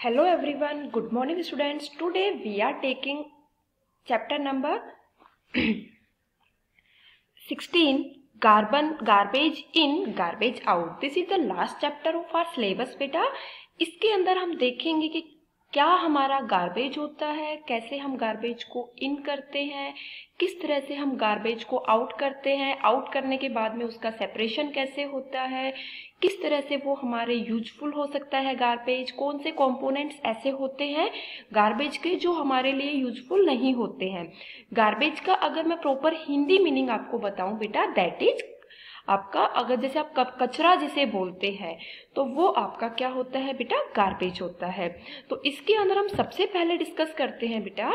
Hello everyone, good morning students. Today we are taking chapter number 16, garbage in, garbage out. This is the last chapter of our syllabus बेटा. इसके अंदर हम देखेंगे कि क्या हमारा गार्बेज होता है, कैसे हम गार्बेज को इन करते हैं, किस तरह से हम गार्बेज को आउट करते हैं, आउट करने के बाद में उसका सेपरेशन कैसे होता है, किस तरह से वो हमारे यूजफुल हो सकता है गार्बेज, कौन से कंपोनेंट्स ऐसे होते हैं गार्बेज के जो हमारे लिए यूजफुल नहीं होते हैं। गार्बेज का अगर मैं प्रॉपर हिंदी मीनिंग आपको बताऊं बेटा, दैट इज आपका, अगर जैसे आप कचरा जिसे बोलते हैं तो वो आपका क्या होता है बेटा, गार्बेज होता है। तो इसके अंदर हम सबसे पहले डिस्कस करते हैं बेटा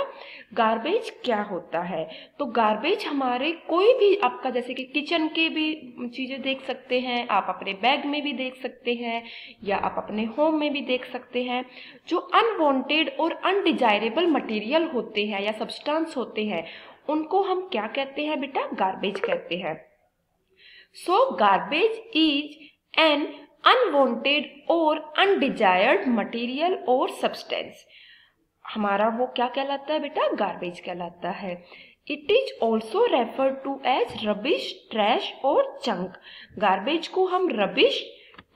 गार्बेज क्या होता है। तो गार्बेज हमारे कोई भी आपका, जैसे कि किचन के भी चीजें देख सकते हैं, आप अपने बैग में भी देख सकते हैं या आप अपने होम में भी देख सकते हैं, जो अनवांटेड और अनडिजायरेबल मटेरियल होते हैं या सब्सटेंस होते हैं उनको हम क्या कहते हैं बेटा, गार्बेज कहते हैं। So garbage is an unwanted or undesired material or substance. हमारा वो क्या कहलाता है बेटा, गार्बेज कहलाता है। It is also referred to as rubbish, trash और जंक। गार्बेज को हम रबिश,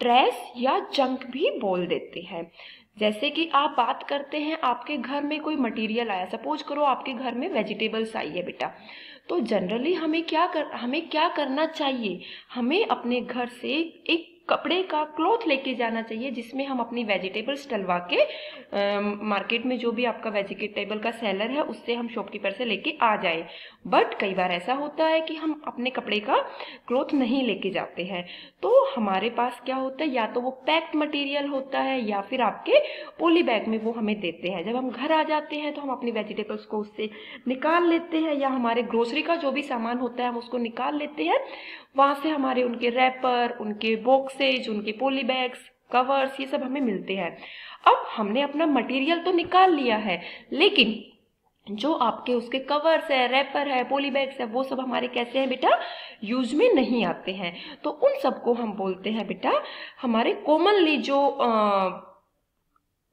ट्रैश या जंक भी बोल देते हैं। जैसे कि आप बात करते हैं, आपके घर में कोई मटेरियल आया, सपोज करो आपके घर में वेजिटेबल्स आई है बेटा, तो जनरली हमें क्या करना चाहिए, हमें अपने घर से एक कपड़े का क्लॉथ लेके जाना चाहिए जिसमें हम अपनी वेजिटेबल्स डलवा के मार्केट में जो भी आपका वेजिटेबल का सेलर है उससे हम शॉपकीपर से लेके आ जाए। बट कई बार ऐसा होता है कि हम अपने कपड़े का क्लॉथ नहीं लेके जाते हैं, तो हमारे पास क्या होता है, या तो वो पैक्ड मटेरियल होता है या फिर आपके पॉली बैग में वो हमें देते हैं। जब हम घर आ जाते हैं तो हम अपनी वेजिटेबल्स को उससे निकाल लेते हैं, या हमारे ग्रोसरी का जो भी सामान होता है हम उसको निकाल लेते हैं, वहां से हमारे उनके रैपर, उनके बॉक्सेज, उनके पॉली बैग्स, कवर्स, ये सब हमें मिलते हैं। अब हमने अपना मटेरियल तो निकाल लिया है, लेकिन जो आपके उसके कवर्स है, रैपर है, पॉली बैग्स है, वो सब हमारे कैसे हैं बेटा, यूज में नहीं आते हैं। तो उन सबको हम बोलते हैं बेटा, हमारे कॉमनली जो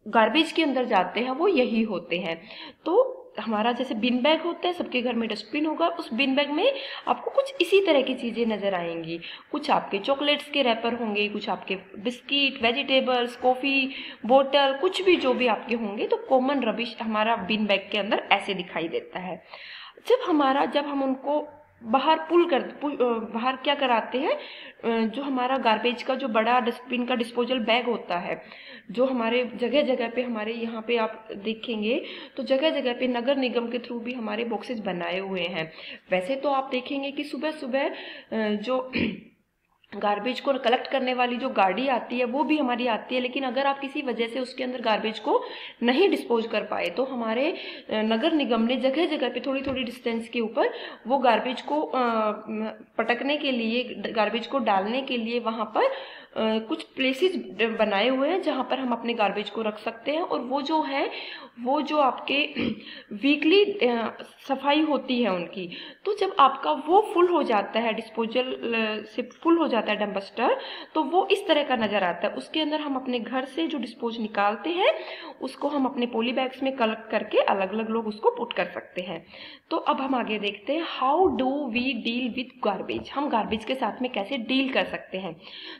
गार्बेज के अंदर जाते हैं वो यही होते हैं। तो हमारा जैसे बिन बैग होता है, सबके घर में डस्टबिन होगा, उस बिन बैग में आपको कुछ इसी तरह की चीजें नजर आएंगी। कुछ आपके चॉकलेट्स के रैपर होंगे, कुछ आपके बिस्किट, वेजिटेबल्स, कॉफी बोतल, कुछ भी जो भी आपके होंगे। तो कॉमन रबिश हमारा बिन बैग के अंदर ऐसे दिखाई देता है। जब हम उनको बाहर क्या कराते हैं, जो हमारा गार्बेज का जो बड़ा डस्टबिन का डिस्पोजल बैग होता है, जो हमारे जगह जगह पे, हमारे यहाँ पे आप देखेंगे तो जगह जगह पे नगर निगम के थ्रू भी हमारे बॉक्सेस बनाए हुए हैं। वैसे तो आप देखेंगे कि सुबह सुबह जो गार्बेज को कलेक्ट करने वाली जो गाड़ी आती है वो भी हमारी आती है, लेकिन अगर आप किसी वजह से उसके अंदर गार्बेज को नहीं डिस्पोज कर पाए तो हमारे नगर निगम ने जगह जगह पे थोड़ी थोड़ी डिस्टेंस के ऊपर वो गार्बेज को पटकने के लिए, गार्बेज को डालने के लिए वहां पर कुछ प्लेसेस बनाए हुए हैं जहां पर हम अपने गार्बेज को रख सकते हैं। और वो जो आपके वीकली सफाई होती है उनकी, तो जब आपका वो फुल हो जाता है, डिस्पोजल से फुल हो जाता है डंपस्टर, तो वो इस तरह का नजर आता है। उसके अंदर हम अपने घर से जो डिस्पोज निकालते हैं उसको हम अपने पॉली बैग्स में कलेक्ट करके अलग अलग लोग उसको पुट कर सकते हैं। तो अब हम आगे देखते हैं, how do we deal with garbage, हम गार्बेज के साथ में कैसे डील कर सकते हैं।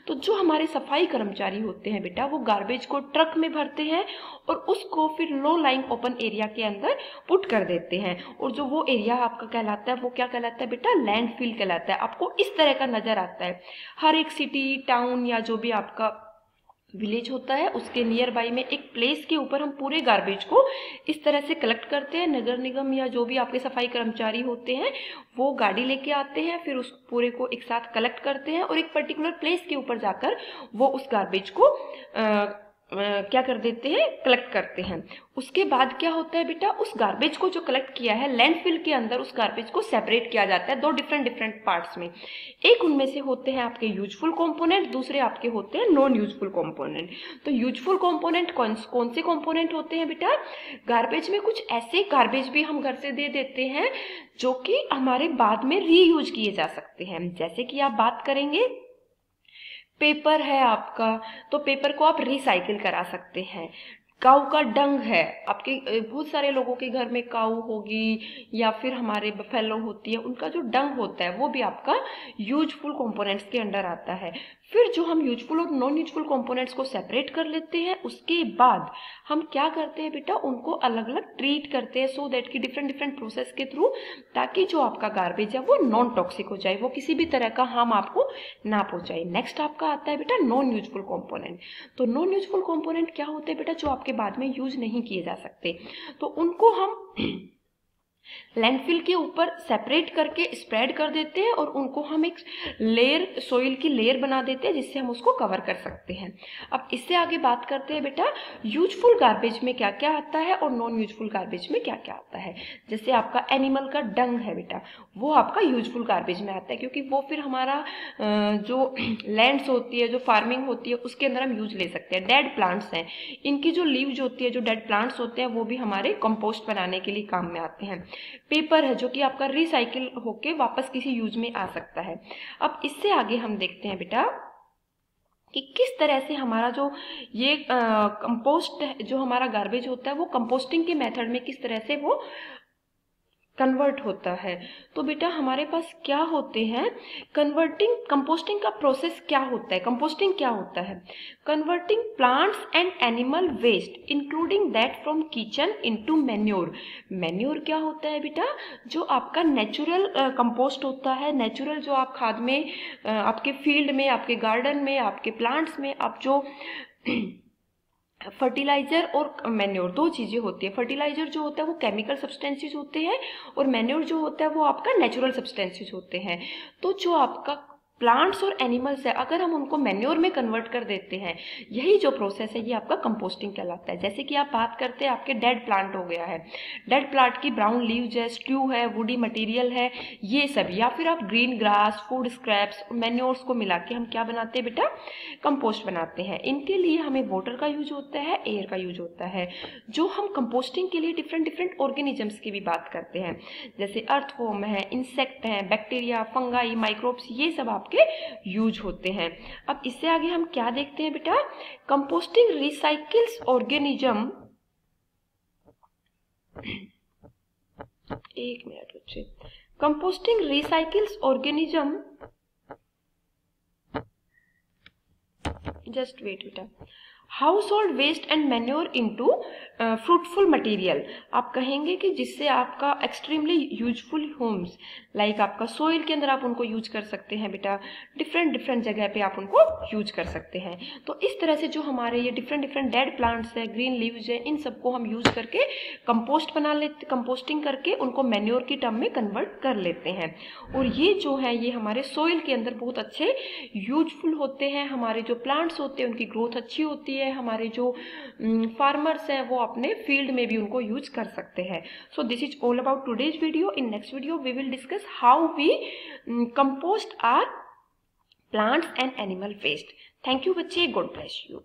तो जो हमारे सफाई कर्मचारी होते हैं बेटा, वो गार्बेज को ट्रक में भरते हैं और उसको फिर लो लाइंग ओपन एरिया के अंदर पुट कर देते हैं। और जो वो एरिया आपका कहलाता है वो क्या कहलाता है बेटा, लैंडफिल कहलाता है। आपको इस तरह का नजर आता है। हर एक सिटी, टाउन या जो भी आपका विलेज होता है उसके नियर बाई में एक प्लेस के ऊपर हम पूरे गार्बेज को इस तरह से कलेक्ट करते हैं। नगर निगम या जो भी आपके सफाई कर्मचारी होते हैं वो गाड़ी लेके आते हैं, फिर उस पूरे को एक साथ कलेक्ट करते हैं और एक पर्टिकुलर प्लेस के ऊपर जाकर वो उस गार्बेज को क्या कर देते हैं, कलेक्ट करते हैं। उसके बाद क्या होता है बेटा, उस गार्बेज को जो कलेक्ट किया है लैंडफिल के अंदर उस गार्बेज को सेपरेट किया जाता है दो डिफरेंट पार्ट्स में। एक उनमें से होते हैं आपके यूजफुल कंपोनेंट, दूसरे आपके होते हैं नॉन यूजफुल कंपोनेंट। तो यूजफुल कंपोनेंट कौन से कंपोनेंट होते हैं बेटा, गार्बेज में कुछ ऐसे गार्बेज भी हम घर से दे देते हैं जो कि हमारे बाद में रीयूज किए जा सकते हैं। जैसे कि आप बात करेंगे पेपर है आपका, तो पेपर को आप रिसाइकिल करा सकते हैं। काऊ का डंग है, आपके बहुत सारे लोगों के घर में काऊ होगी या फिर हमारे बफेलो होती है, उनका जो डंग होता है वो भी आपका यूजफुल कंपोनेंट्स के अंडर आता है। फिर जो हम यूजफुल और नॉन यूजफुल कंपोनेंट्स को सेपरेट कर लेते हैं, उसके बाद हम क्या करते हैं बेटा, उनको अलग अलग ट्रीट करते हैं सो दैट कि डिफरेंट डिफरेंट प्रोसेस के थ्रू, ताकि जो आपका गार्बेज है वो नॉन टॉक्सिक हो जाए, वो किसी भी तरह का हार्म आपको ना पहुंचाए। नेक्स्ट आपका आता है बेटा नॉन यूजफुल कंपोनेंट। तो नॉन यूजफुल कंपोनेंट क्या होते हैं बेटा, जो आपके बाद में यूज नहीं किए जा सकते, तो उनको हम लैंडफिल के ऊपर सेपरेट करके स्प्रेड कर देते हैं और उनको हम एक लेयर, सोइल की लेयर बना देते हैं, जिससे हम उसको कवर कर सकते हैं। अब इससे आगे बात करते हैं बेटा यूजफुल गार्बेज में क्या क्या आता है और नॉन यूजफुल गार्बेज में क्या क्या आता है। जैसे आपका एनिमल का डंग है बेटा, वो आपका यूजफुल गार्बेज में आता है, क्योंकि वो फिर हमारा जो लैंड्स होती है, जो फार्मिंग होती है, उसके अंदर हम यूज ले सकते हैं। डेड प्लांट्स हैं, इनकी जो लीव्स होती है, जो डेड प्लांट्स होते हैं, वो भी हमारे कंपोस्ट बनाने के लिए काम में आते हैं। पेपर है जो कि आपका रिसाइकिल होके वापस किसी यूज में आ सकता है। अब इससे आगे हम देखते हैं बेटा कि किस तरह से हमारा जो ये कंपोस्ट जो हमारा गार्बेज होता है वो कंपोस्टिंग के मेथड में किस तरह से वो कन्वर्ट होता है। तो बेटा हमारे पास क्या होते हैं, कंपोस्टिंग का प्रोसेस क्या होता है, कंपोस्टिंग क्या होता है, converting plants and animal waste including that from kitchen into manure. Manure क्या होता है बेटा, जो आपका नेचुरल कंपोस्ट होता है, नेचुरल जो आप खाद में आपके फील्ड में, आपके गार्डन में, आपके प्लांट्स में आप जो फर्टिलाइजर और मैन्योर दो चीजें होती है। फर्टिलाइजर जो होता है वो केमिकल सब्सटेंसेस होते हैं और मैन्योर जो होता है वो आपका नेचुरल सब्सटेंसेस होते हैं। तो जो आपका प्लांट्स और एनिमल्स है, अगर हम उनको मैन्योर में कन्वर्ट कर देते हैं, यही जो प्रोसेस है ये आपका कंपोस्टिंग कहलाता है। जैसे कि आप बात करते हैं आपके डेड प्लांट हो गया है, डेड प्लांट की ब्राउन लीव्स है, स्ट्यू है, वुडी मटेरियल है, ये सब, या फिर आप green grass, food scraps, manures को मिला के हम क्या बनाते हैं बेटा, कंपोस्ट बनाते हैं। इनके लिए हमें वाटर का यूज होता है, एयर का यूज होता है। जो हम कंपोस्टिंग के लिए डिफरेंट डिफरेंट ऑर्गेनिजम्स की भी बात करते हैं, जैसे अर्थवॉर्म है, इंसेक्ट है, बैक्टीरिया, फंगाई, माइक्रोब्स, ये सब आपके यूज होते हैं। अब इससे आगे हम क्या देखते हैं बेटा, कंपोस्टिंग रिसाइकिल्स ऑर्गेनिज्म, एक मिनट बच्चे, composting recycles organism, just wait बेटा, household waste and manure into fruitful material. आप कहेंगे कि जिससे आपका एक्सट्रीमली यूजफुल होम्स, लाइक आपका सोइल के अंदर आप उनको यूज कर सकते हैं बेटा, डिफरेंट डिफरेंट जगह पे आप उनको यूज कर सकते हैं। तो इस तरह से जो हमारे ये डिफरेंट डिफरेंट डेड प्लांट्स है, ग्रीन लीव्स है, इन सबको हम यूज करके कंपोस्ट बना लेते, कंपोस्टिंग करके उनको मैन्योर की टर्म में कन्वर्ट कर लेते हैं। और ये जो है ये हमारे सोइल के अंदर बहुत अच्छे यूजफुल होते हैं। हमारे जो प्लांट्स होते हैं उनकी ग्रोथ अच्छी होती है, हमारे जो फार्मर्स हैं वो अपने फील्ड में भी उनको यूज कर सकते हैं। So this is all about today's video. In next video we will discuss how we compost our plants and animal waste. Thank you बच्चे, गॉड ब्लेस यू।